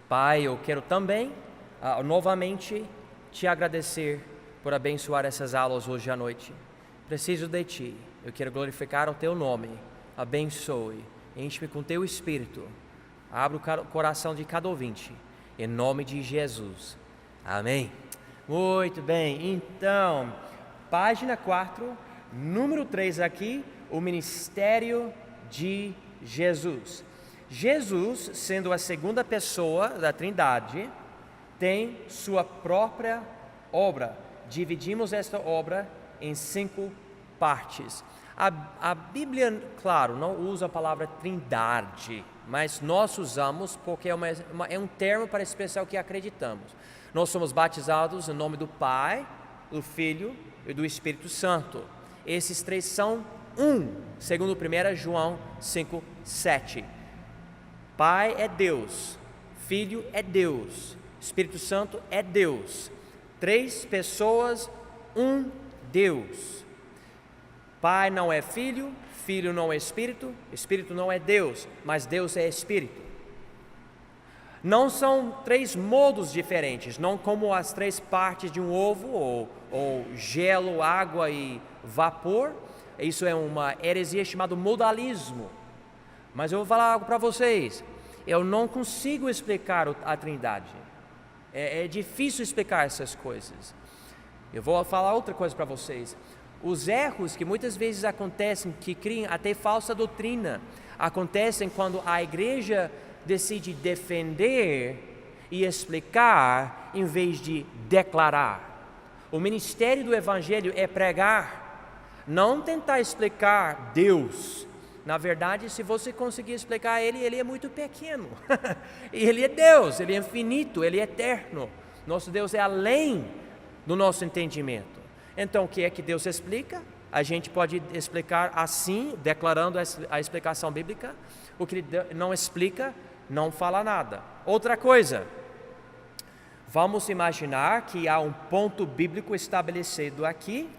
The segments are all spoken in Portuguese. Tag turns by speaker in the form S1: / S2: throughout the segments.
S1: Pai, eu quero também, novamente, te agradecer por abençoar essas aulas hoje à noite. Preciso de Ti, eu quero glorificar o Teu nome. Abençoe, enche-me com Teu Espírito. Abra o coração de cada ouvinte, em nome de Jesus. Amém. Muito bem, então, página 4, número 3 aqui, o ministério de Jesus. Jesus, sendo a segunda pessoa da Trindade, tem sua própria obra. Dividimos esta obra em 5 partes. A Bíblia, claro, não usa a palavra Trindade, mas nós usamos porque é um termo para expressar o que acreditamos. Nós somos batizados em nome do Pai, do Filho e do Espírito Santo. Esses 3 são um, segundo 1 João 5:7. Pai é Deus, Filho é Deus, Espírito Santo é Deus. 3 pessoas, um Deus. Pai não é Filho, Filho não é Espírito, Espírito não é Deus, mas Deus é Espírito. Não são 3 modos diferentes, não como as 3 partes de um ovo, ou gelo, água e vapor. Isso é uma heresia chamada modalismo. Mas eu vou falar algo para vocês. Eu não consigo explicar a Trindade. É difícil explicar essas coisas. Eu vou falar outra coisa para vocês. Os erros que muitas vezes acontecem, que criam até falsa doutrina, acontecem quando a igreja decide defender e explicar em vez de declarar. O ministério do Evangelho é pregar, não tentar explicar Deus. Na verdade, se você conseguir explicar Ele é muito pequeno. Ele é Deus, Ele é infinito, Ele é eterno. Nosso Deus é além do nosso entendimento. Então, o que é que Deus explica? A gente pode explicar assim, declarando a explicação bíblica. O que Ele não explica, não fala nada. Outra coisa, vamos imaginar que há um ponto bíblico estabelecido aqui,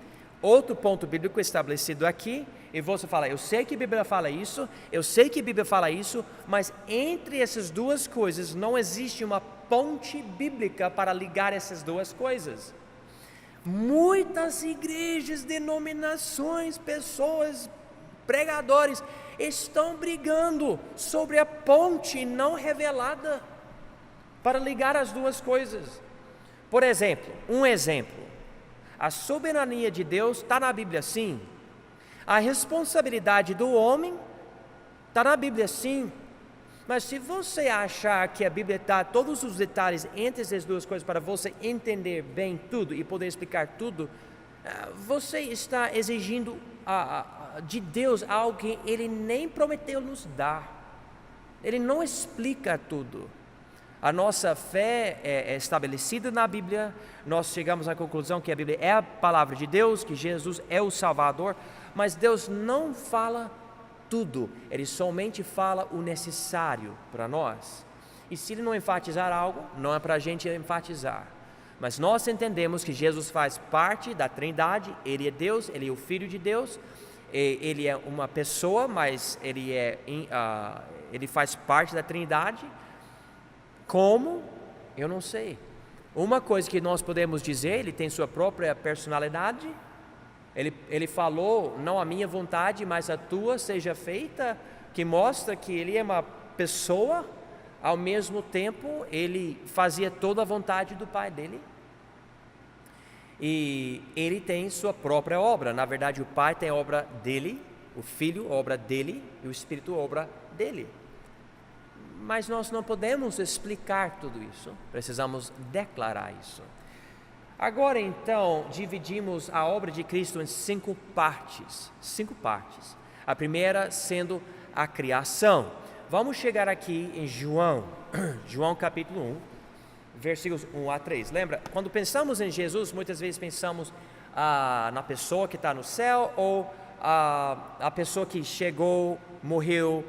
S1: outro ponto bíblico estabelecido aqui, e você fala, eu sei que a Bíblia fala isso, eu sei que a Bíblia fala isso, mas entre essas duas coisas não existe uma ponte bíblica para ligar essas duas coisas. Muitas igrejas, denominações, pessoas, pregadores estão brigando sobre a ponte não revelada para ligar as duas coisas. Por exemplo, a soberania de Deus está na Bíblia, sim. A responsabilidade do homem está na Bíblia, sim. Mas se você achar que a Bíblia está todos os detalhes entre essas duas coisas para você entender bem tudo e poder explicar tudo, você está exigindo de Deus algo que Ele nem prometeu nos dar. Ele não explica tudo. A nossa fé é estabelecida na Bíblia, nós chegamos à conclusão que a Bíblia é a palavra de Deus, que Jesus é o Salvador, mas Deus não fala tudo, Ele somente fala o necessário para nós. E se Ele não enfatizar algo, não é para a gente enfatizar. Mas nós entendemos que Jesus faz parte da Trindade, Ele é Deus, Ele é o Filho de Deus, Ele é uma pessoa, mas Ele faz parte da Trindade. Como? Eu não sei. Uma coisa que nós podemos dizer, Ele tem sua própria personalidade. Ele falou, não a minha vontade, mas a tua seja feita, que mostra que Ele é uma pessoa, ao mesmo tempo Ele fazia toda a vontade do Pai dele. E Ele tem sua própria obra. Na verdade, o Pai tem a obra dele, o Filho, a obra dele, e o Espírito, a obra dele. Mas nós não podemos explicar tudo isso, precisamos declarar isso. Agora então, dividimos a obra de Cristo em 5 partes. 5 partes. A primeira sendo a criação. Vamos chegar aqui em João capítulo 1, versículos 1 a 3. Lembra, quando pensamos em Jesus, muitas vezes pensamos na pessoa que está no céu, ou a pessoa que chegou, morreu,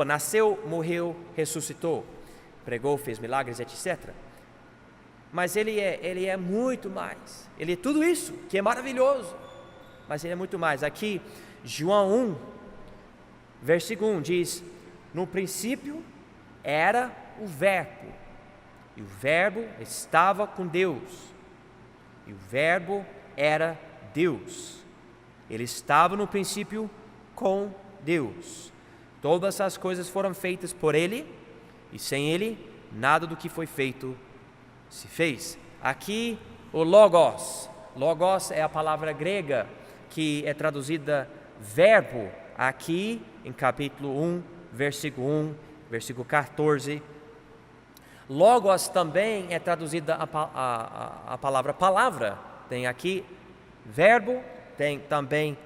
S1: nasceu, morreu, ressuscitou, pregou, fez milagres, etc. Mas ele é muito mais. Ele é tudo isso, que é maravilhoso, mas Ele é muito mais. Aqui, João 1, versículo 1 diz: no princípio era o Verbo, e o Verbo estava com Deus, e o Verbo era Deus. Ele estava no princípio com Deus. Todas as coisas foram feitas por Ele, e sem Ele, nada do que foi feito se fez. Aqui, o Logos. Logos é a palavra grega que é traduzida verbo, aqui em capítulo 1, versículo 14. Logos também é traduzida a palavra palavra. Tem aqui verbo, tem também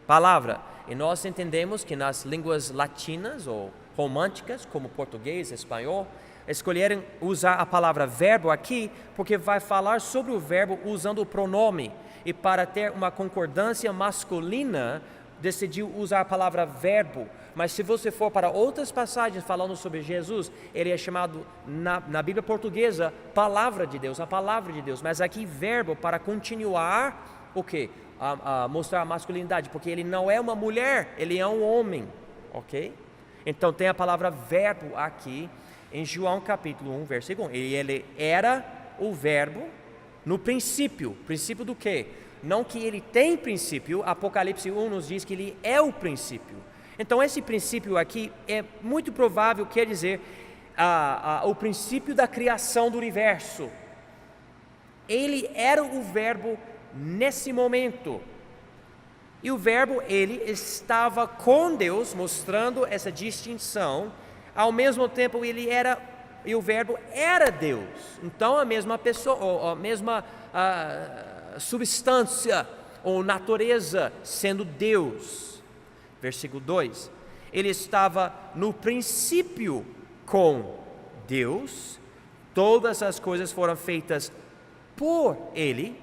S1: palavra. E nós entendemos que nas línguas latinas ou românticas, como português, espanhol, escolheram usar a palavra verbo aqui porque vai falar sobre o verbo usando o pronome. E para ter uma concordância masculina, decidiu usar a palavra verbo. Mas se você for para outras passagens falando sobre Jesus, ele é chamado na Bíblia portuguesa palavra de Deus, a palavra de Deus. Mas aqui verbo para continuar o quê? A mostrar a masculinidade, porque ele não é uma mulher, ele é um homem, ok? Então tem a palavra verbo aqui em João capítulo 1, versículo 1. E ele era o verbo no princípio. Princípio do quê? Não que ele tem princípio, Apocalipse 1 nos diz que ele é o princípio. Então esse princípio aqui é muito provável, quer dizer, o princípio da criação do universo. Ele era o verbo nesse momento. E o verbo, ele estava com Deus, mostrando essa distinção. Ao mesmo tempo, ele era, e o verbo era Deus. Então, a mesma pessoa, a mesma substância ou natureza sendo Deus. Versículo 2. Ele estava no princípio com Deus. Todas as coisas foram feitas por Ele.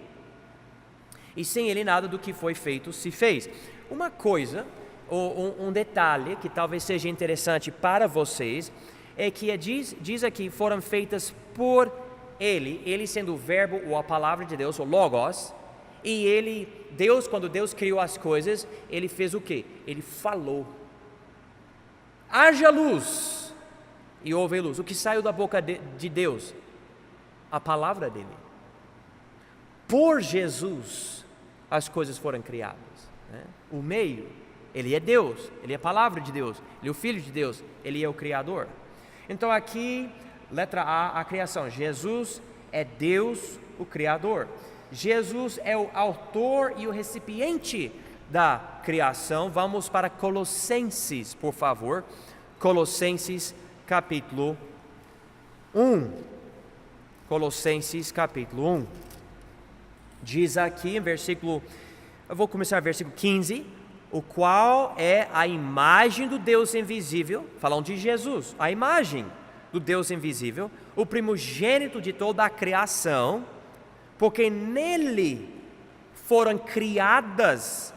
S1: E sem Ele nada do que foi feito se fez. Uma coisa, um detalhe que talvez seja interessante para vocês, é que diz aqui, foram feitas por Ele, Ele sendo o verbo ou a palavra de Deus, o Logos, e Deus, quando Deus criou as coisas, Ele fez o quê? Ele falou, haja luz, e houve luz. O que saiu da boca de Deus? A palavra dele. Por Jesus, as coisas foram criadas, né? O meio, Ele é Deus, Ele é a palavra de Deus, Ele é o Filho de Deus, Ele é o Criador. Então aqui, letra A, a criação. Jesus é Deus, o Criador. Jesus é o autor e o recipiente da criação. Vamos para Colossenses, por favor. Colossenses capítulo 1. Colossenses capítulo 1. Diz aqui em versículo, eu vou começar versículo 15, o qual é a imagem do Deus invisível, falando de Jesus, a imagem do Deus invisível, o primogênito de toda a criação, porque nele foram criadas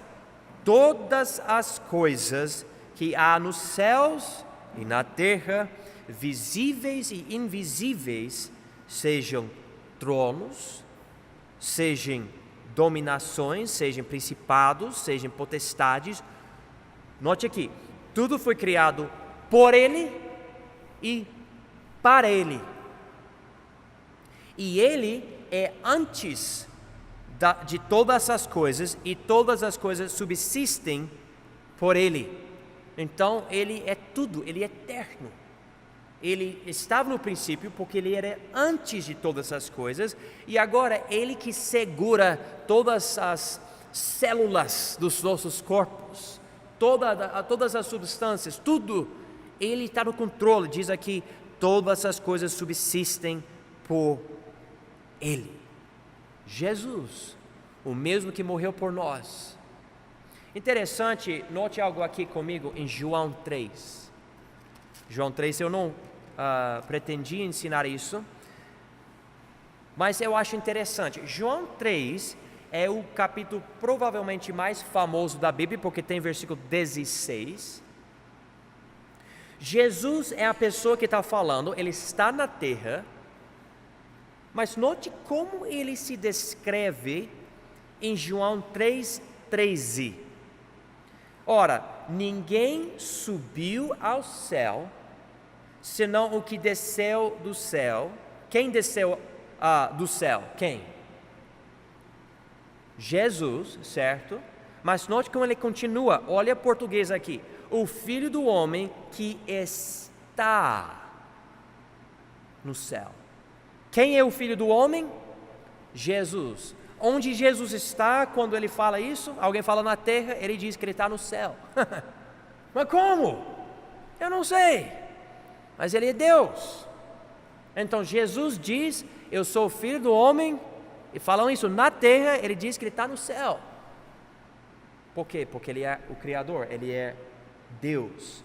S1: todas as coisas que há nos céus e na terra, visíveis e invisíveis, sejam tronos, sejam dominações, sejam principados, sejam potestades. Note aqui, tudo foi criado por Ele e para Ele. E Ele é antes de todas as coisas, e todas as coisas subsistem por Ele. Então Ele é tudo, Ele é eterno. Ele estava no princípio porque Ele era antes de todas as coisas, e agora Ele que segura todas as células dos nossos corpos, todas as substâncias, tudo, Ele está no controle. Diz aqui, todas as coisas subsistem por Ele. Jesus, o mesmo que morreu por nós. Interessante, note algo aqui comigo em João 3. João 3, eu não pretendia ensinar isso, mas eu acho interessante. João 3 é o capítulo provavelmente mais famoso da Bíblia, porque tem versículo 16. Jesus é a pessoa que está falando, Ele está na terra, mas note como Ele se descreve em João 3:13. Ora, ninguém subiu ao céu, senão o que desceu do céu. Quem desceu do céu? Quem? Jesus, certo? Mas note como ele continua, olha o português aqui. O Filho do Homem que está no céu. Quem é o Filho do Homem? Jesus. Onde Jesus está quando ele fala isso? Alguém fala na terra, ele diz que ele está no céu. Mas como? Eu não sei. Mas ele é Deus. Então Jesus diz, eu sou o Filho do Homem, e falando isso na terra, ele diz que ele está no céu. Por quê? Porque ele é o Criador, ele é Deus.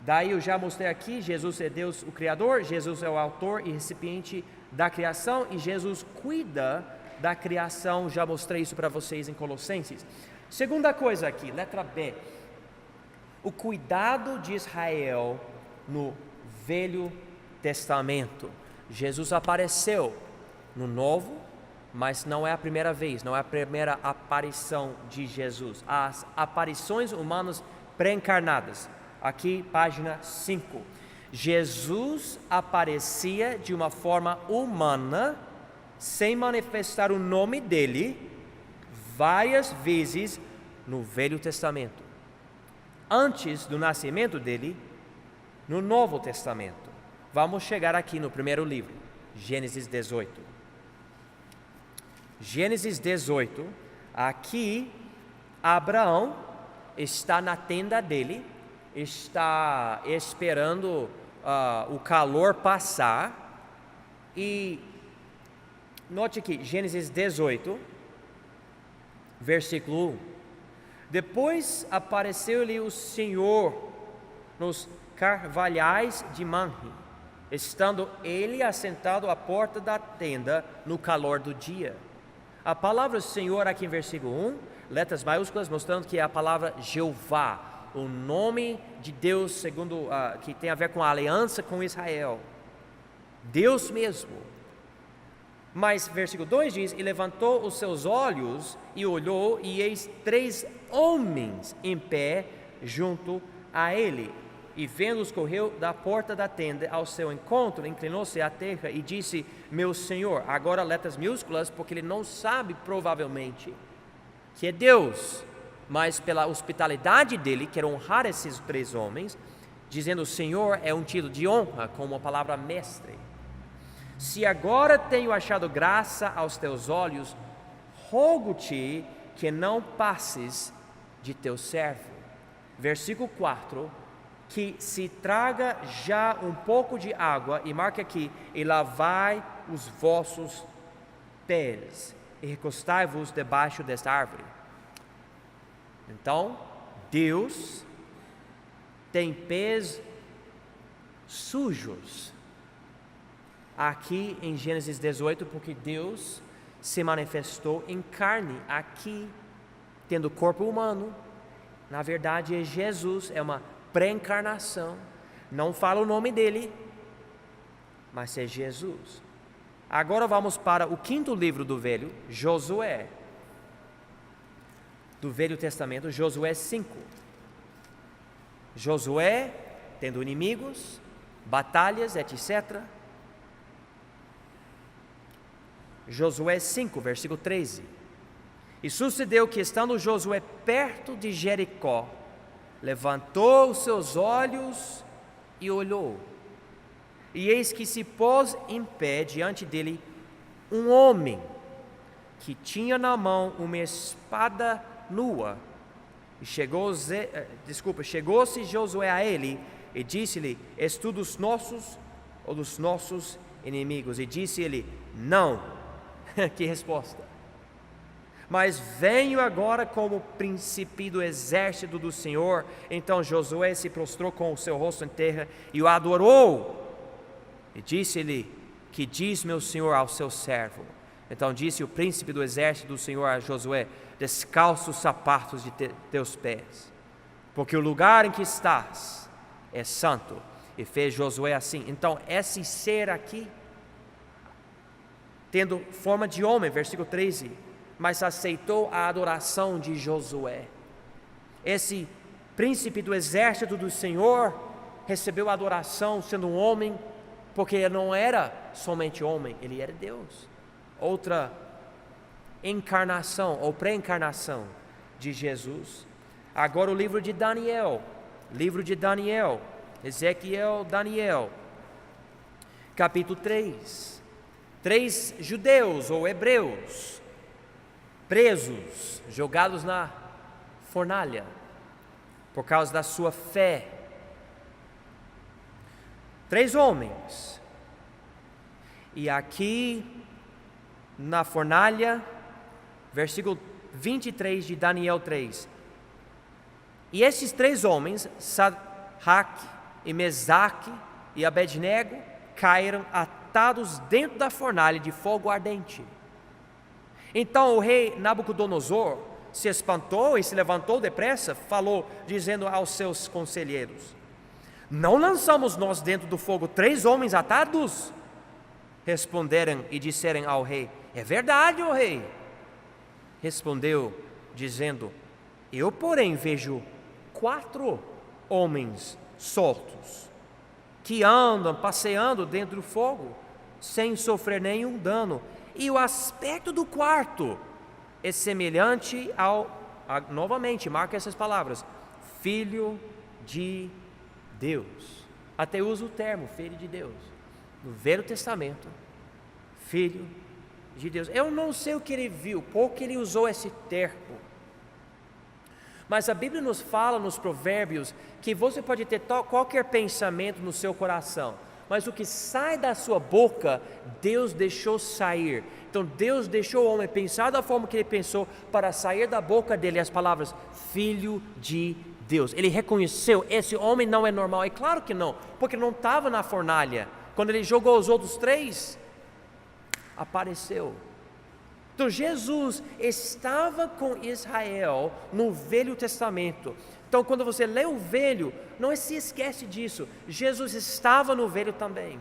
S1: Daí eu já mostrei aqui, Jesus é Deus o Criador, Jesus é o autor e recipiente da criação, e Jesus cuida da criação, já mostrei isso para vocês em Colossenses. Segunda coisa aqui, letra B, o cuidado de Israel no Velho Testamento. Jesus apareceu no Novo, mas não é a primeira vez, não é a primeira aparição de Jesus. As aparições humanas pré-encarnadas, aqui página 5. Jesus aparecia de uma forma humana, sem manifestar o nome dele, várias vezes no Velho Testamento. Antes do nascimento dele, no Novo Testamento. Vamos chegar aqui no primeiro livro, Gênesis 18. Gênesis 18, aqui Abraão está na tenda dele, está esperando o calor passar, e note aqui, Gênesis 18, versículo 1. Depois apareceu-lhe o Senhor nos carvalhais de Manre, estando ele assentado à porta da tenda no calor do dia. A palavra Senhor aqui em versículo 1, letras maiúsculas, mostrando que é a palavra Jeová, o nome de Deus segundo que tem a ver com a aliança com Israel, Deus mesmo. Mas versículo 2 diz, e levantou os seus olhos e olhou, e eis 3 homens em pé junto a ele. E vendo-os, correu da porta da tenda ao seu encontro, inclinou-se à terra e disse, meu Senhor, agora letras minúsculas, porque ele não sabe provavelmente que é Deus, mas pela hospitalidade dele, quer honrar esses 3 homens, dizendo, Senhor é um título de honra, como a palavra mestre. Se agora tenho achado graça aos teus olhos, rogo-te que não passes de teu servo. Versículo 4, que se traga já um pouco de água, e marca aqui, e lavai os vossos pés, e recostai-vos debaixo desta árvore. Então, Deus tem pés sujos aqui em Gênesis 18, porque Deus se manifestou em carne aqui, tendo corpo humano. Na verdade é Jesus, é uma pré-encarnação, não fala o nome dele, mas é Jesus. Agora vamos para o 5º livro do Velho, Josué, do Velho Testamento, Josué 5. Josué, tendo inimigos, batalhas, etc. Josué 5, versículo 13. E sucedeu que, estando Josué perto de Jericó, levantou os seus olhos e olhou. E eis que se pôs em pé diante dele um homem que tinha na mão uma espada nua. E chegou-se Josué a ele e disse-lhe, és tu dos nossos ou dos nossos inimigos? E disse ele, não. Que resposta! Mas venho agora como príncipe do exército do Senhor. Então Josué se prostrou com o seu rosto em terra e o adorou. E disse-lhe, que diz meu Senhor ao seu servo? Então disse o príncipe do exército do Senhor a Josué, descalça os sapatos de teus pés, porque o lugar em que estás é santo. E fez Josué assim. Então esse ser aqui, tendo forma de homem, versículo 13, mas aceitou a adoração de Josué. Esse príncipe do exército do Senhor recebeu adoração sendo um homem, porque ele não era somente homem, ele era Deus. Outra encarnação ou pré-encarnação de Jesus. Agora o livro de Daniel, Ezequiel, Daniel, capítulo 3. 3 judeus ou hebreus presos, jogados na fornalha por causa da sua fé. 3 homens. E aqui na fornalha, versículo 23 de Daniel 3. E esses 3 homens, Sadraque e Mesaque e Abednego, caíram atados dentro da fornalha de fogo ardente. Então o rei Nabucodonosor se espantou e se levantou depressa, falou, dizendo aos seus conselheiros: não lançamos nós dentro do fogo 3 homens atados? Responderam e disseram ao rei: é verdade, ó rei. Respondeu, dizendo: eu, porém, vejo 4 homens soltos, que andam passeando dentro do fogo, sem sofrer nenhum dano. E o aspecto do quarto é semelhante novamente, marca essas palavras, Filho de Deus. Até usa o termo Filho de Deus. No Velho Testamento, Filho de Deus. Eu não sei o que ele viu, pouco ele usou esse termo. Mas a Bíblia nos fala nos provérbios que você pode ter qualquer pensamento no seu coração, mas o que sai da sua boca, Deus deixou sair. Então Deus deixou o homem pensar da forma que ele pensou, para sair da boca dele as palavras Filho de Deus. Ele reconheceu, esse homem não é normal. É claro que não, porque não estava na fornalha. Quando ele jogou os outros 3, apareceu. Então Jesus estava com Israel no Velho Testamento. Então quando você lê o Velho, não se esquece disso, Jesus estava no Velho também.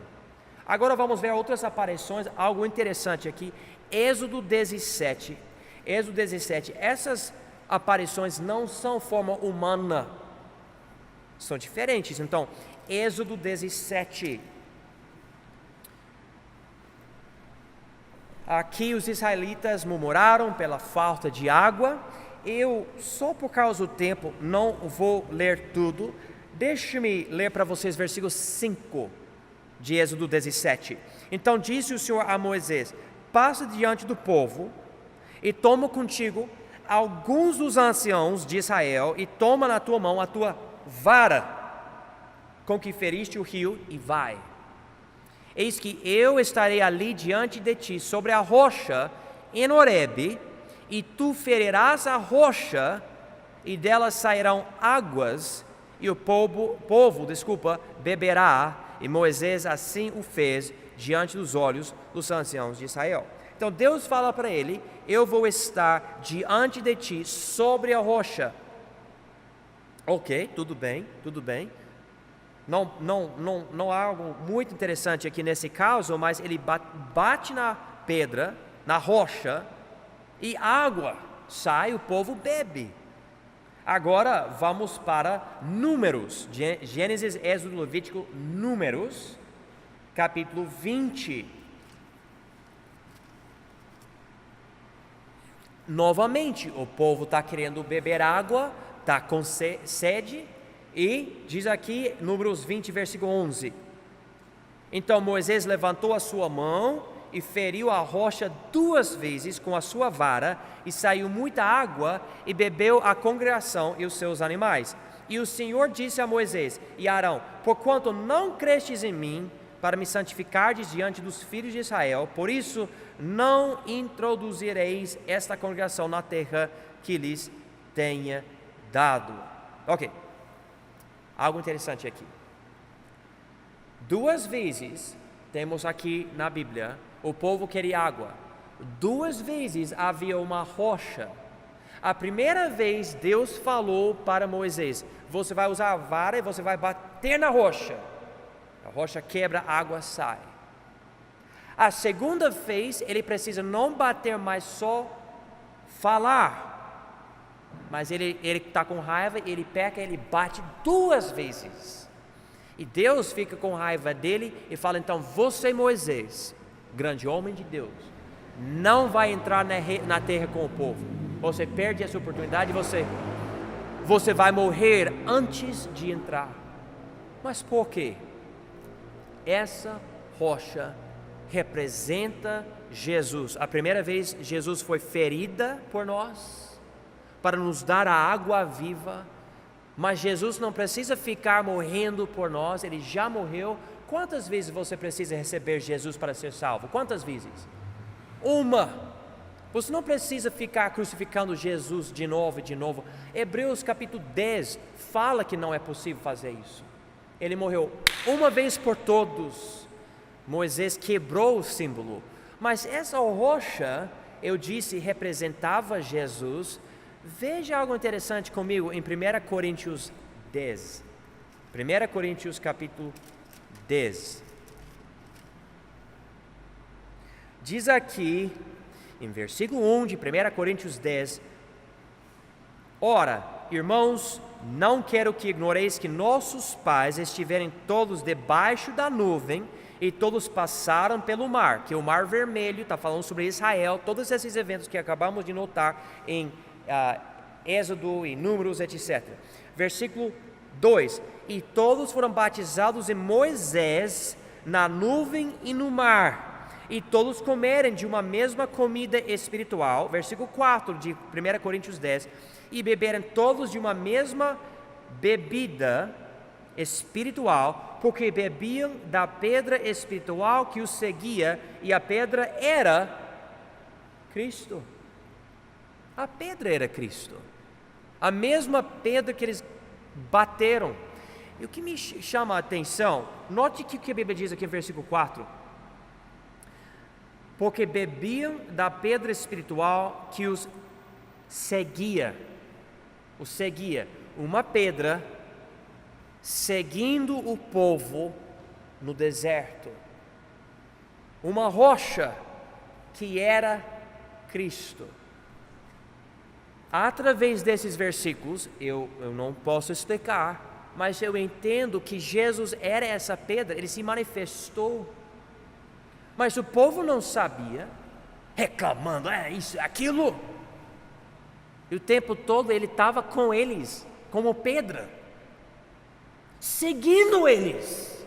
S1: Agora vamos ver outras aparições, algo interessante aqui. Êxodo 17, essas aparições não são forma humana, são diferentes. Então, Êxodo 17. Aqui os israelitas murmuraram pela falta de água. Eu, só por causa do tempo, não vou ler tudo. Deixe-me ler para vocês versículo 5 de Êxodo 17. Então disse o Senhor a Moisés: passa diante do povo e toma contigo alguns dos anciãos de Israel e toma na tua mão a tua vara com que feriste o rio e vai. Eis que eu estarei ali diante de ti sobre a rocha em Horebe, e tu ferirás a rocha e dela sairão águas, e o povo beberá. E Moisés assim o fez diante dos olhos dos anciãos de Israel. Então Deus fala para ele: eu vou estar diante de ti sobre a rocha. Ok, tudo bem. Não há algo muito interessante aqui nesse caso, mas ele bate na pedra, na rocha, e água sai, o povo bebe. Agora vamos para Números, Gênesis, Êxodo, Levítico, Números, capítulo 20. Novamente, o povo está querendo beber água, está com sede, e diz aqui, Números 20, versículo 11: então Moisés levantou a sua mão e feriu a rocha 2 vezes com a sua vara, e saiu muita água, e bebeu a congregação e os seus animais. E o Senhor disse a Moisés e a Arão: porquanto não crestes em mim, para me santificardes diante dos filhos de Israel, por isso não introduzireis esta congregação na terra que lhes tenha dado. Ok, algo interessante aqui. 2 vezes temos aqui na Bíblia, o povo queria água. 2 vezes havia uma rocha. A primeira vez Deus falou para Moisés: você vai usar a vara e você vai bater na rocha. A rocha quebra, a água sai. A segunda vez ele precisa não bater, mas só falar. Mas ele está com raiva, ele peca, ele bate 2 vezes. E Deus fica com raiva dele e fala: então você, Moisés, grande homem de Deus, não vai entrar na terra com o povo. Você perde essa oportunidade, você vai morrer antes de entrar. Mas por quê? Essa rocha representa Jesus. A primeira vez Jesus foi ferida por nós, para nos dar a água viva. Mas Jesus não precisa ficar morrendo por nós, Ele já morreu. Quantas vezes você precisa receber Jesus para ser salvo? Quantas vezes? Uma. Você não precisa ficar crucificando Jesus de novo e de novo. Hebreus capítulo 10 fala que não é possível fazer isso. Ele morreu uma vez por todos. Moisés quebrou o símbolo. Mas essa rocha, eu disse, representava Jesus. Veja algo interessante comigo em 1 Coríntios 10. 1 Coríntios capítulo 10. Diz aqui, em versículo 1 de 1 Coríntios 10: ora, irmãos, não quero que ignoreis que nossos pais estiveram todos debaixo da nuvem e todos passaram pelo mar, que é o Mar Vermelho, está falando sobre Israel, todos esses eventos que acabamos de notar em Êxodo e Números, etc. Versículo 2: e todos foram batizados em Moisés na nuvem e no mar, e todos comerem de uma mesma comida espiritual. Versículo 4 de 1 Coríntios 10: e beberam todos de uma mesma bebida espiritual, porque bebiam da pedra espiritual que os seguia, e a pedra era Cristo. A pedra era Cristo, a mesma pedra que eles bateram. E o que me chama a atenção, note que o que a Bíblia diz aqui em versículo 4: porque bebiam da pedra espiritual que os seguia. Uma pedra seguindo o povo no deserto, uma rocha que era Cristo. Através desses versículos, eu não posso explicar, mas eu entendo que Jesus era essa pedra, Ele se manifestou. Mas o povo não sabia, reclamando, isso, aquilo. E o tempo todo Ele estava com eles, como pedra, seguindo eles,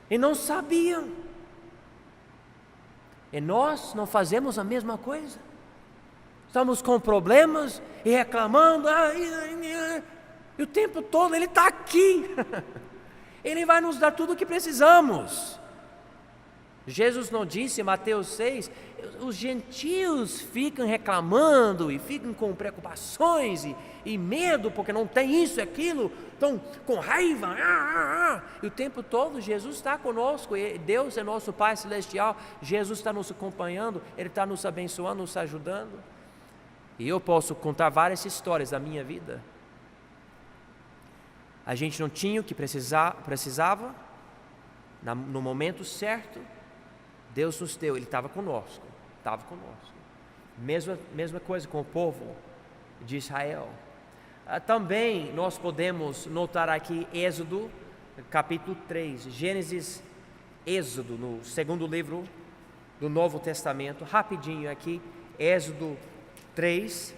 S1: e não sabiam. E nós não fazemos a mesma coisa? Estamos com problemas e reclamando, e o tempo todo Ele está aqui. Ele vai nos dar tudo o que precisamos. Jesus não disse em Mateus 6, os gentios ficam reclamando e ficam com preocupações e medo, porque não tem isso e aquilo, estão com raiva, e o tempo todo Jesus está conosco, e Deus é nosso Pai Celestial, Jesus está nos acompanhando, Ele está nos abençoando, nos ajudando. E eu posso contar várias histórias da minha vida. A gente não tinha o que precisava, no momento certo, Deus nos deu, Ele estava conosco. Mesma coisa com o povo de Israel. Também nós podemos notar aqui Êxodo, capítulo 3, Gênesis, Êxodo, no segundo livro do Novo Testamento, rapidinho aqui, Êxodo 3,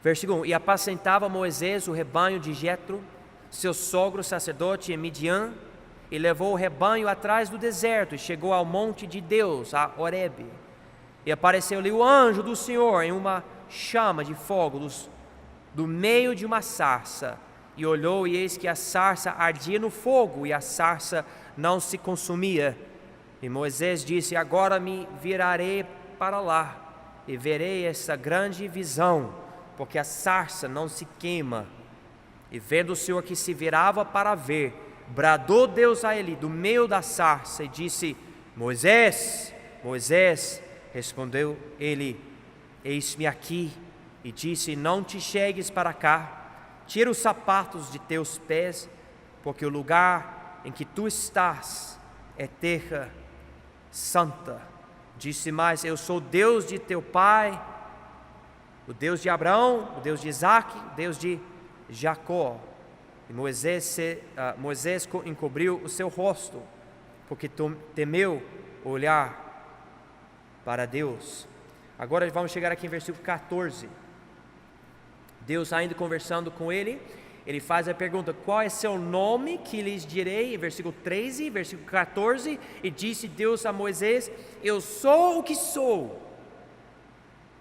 S1: versículo 1: e apacentava Moisés o rebanho de Jetro, seu sogro sacerdote em Midian, e levou o rebanho atrás do deserto, e chegou ao monte de Deus, a Horebe, e apareceu-lhe o anjo do Senhor em uma chama de fogo do meio de uma sarça, e olhou, e eis que a sarça ardia no fogo, e a sarça não se consumia. E Moisés disse: agora me virarei para lá, e verei essa grande visão, porque a sarça não se queima. E vendo o Senhor que se virava para ver, bradou Deus a ele do meio da sarça e disse: Moisés, Moisés. Respondeu ele: eis-me aqui. E disse: não te chegues para cá, tira os sapatos de teus pés, porque o lugar em que tu estás é terra santa. Disse mais: eu sou Deus de teu pai, o Deus de Abraão, o Deus de Isaque, o Deus de Jacó. E Moisés encobriu o seu rosto, porque temeu olhar para Deus. Agora vamos chegar aqui em versículo 14. Deus ainda conversando com ele, ele faz a pergunta: qual é seu nome que lhes direi? Em versículo 13, versículo 14, e disse Deus a Moisés: eu sou o que sou.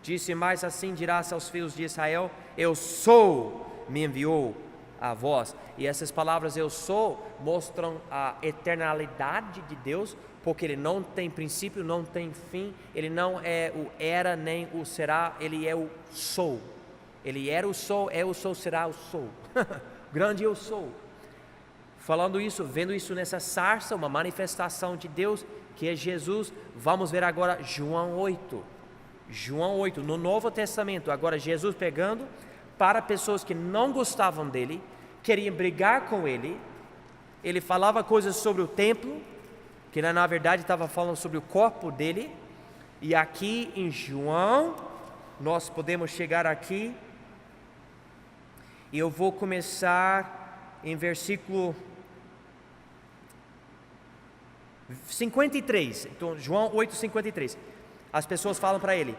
S1: Disse mais assim: dirás aos filhos de Israel: eu sou, me enviou a vós. E essas palavras eu sou mostram a eternalidade de Deus, porque ele não tem princípio, não tem fim, ele não é o era nem o será, ele é o sou. Ele era o sou, é o sou, será o sou. Grande eu sou. Falando isso, vendo isso nessa sarça, uma manifestação de Deus, que é Jesus. Vamos ver agora João 8. João 8, no Novo Testamento. Agora Jesus pegando para pessoas que não gostavam dele, queriam brigar com ele. Ele falava coisas sobre o templo, que na verdade estava falando sobre o corpo dele. E aqui em João, nós podemos chegar aqui, e eu vou começar em versículo 53. Então, João 8, 53. As pessoas falam para ele,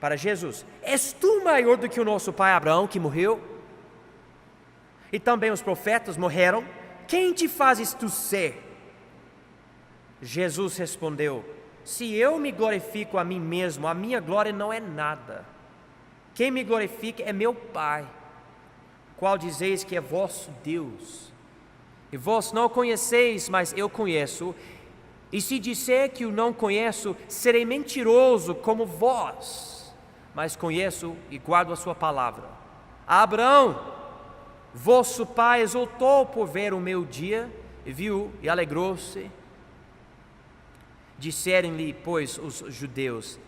S1: para Jesus: és tu maior do que o nosso pai Abraão, que morreu? E também os profetas morreram. Quem te fazes tu ser? Jesus respondeu: se eu me glorifico a mim mesmo, a minha glória não é nada. Quem me glorifica é meu Pai, qual dizeis que é vosso Deus. E vós não o conheceis, mas eu conheço. E se disser que o não conheço, serei mentiroso como vós, mas conheço e guardo a sua palavra. Abraão, vosso pai, exultou por ver o meu dia, e viu e alegrou-se. Disseram-lhe, pois, os judeus: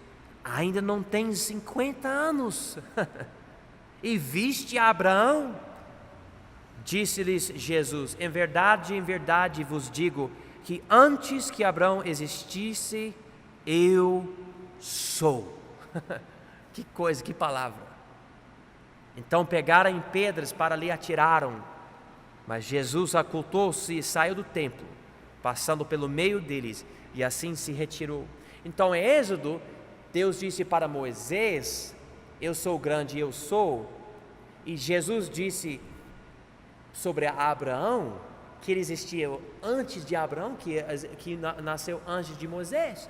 S1: ainda não tens 50 anos, e viste Abraão? Disse-lhes Jesus: em verdade vos digo, que antes que Abraão existisse, eu sou. Que coisa, que palavra. Então pegaram em pedras para lhe atiraram, mas Jesus ocultou-se e saiu do templo, passando pelo meio deles, e assim se retirou. Então em Êxodo, Deus disse para Moisés: eu sou o grande eu sou. E Jesus disse sobre Abraão, que ele existia antes de Abraão, que nasceu antes de Moisés.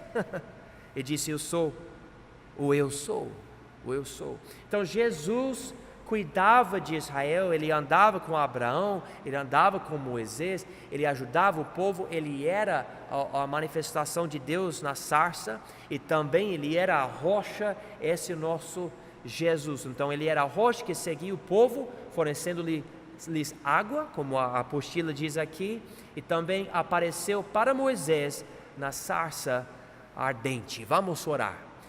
S1: Ele disse: eu sou o eu sou, o eu sou. Então Jesus cuidava de Israel, ele andava com Abraão, ele andava com Moisés, ele ajudava o povo, ele era a manifestação de Deus na sarça, e também ele era a rocha, esse nosso Jesus. Então ele era a rocha que seguia o povo, fornecendo-lhes água, como a apostila diz aqui, e também apareceu para Moisés na sarça ardente. Vamos orar.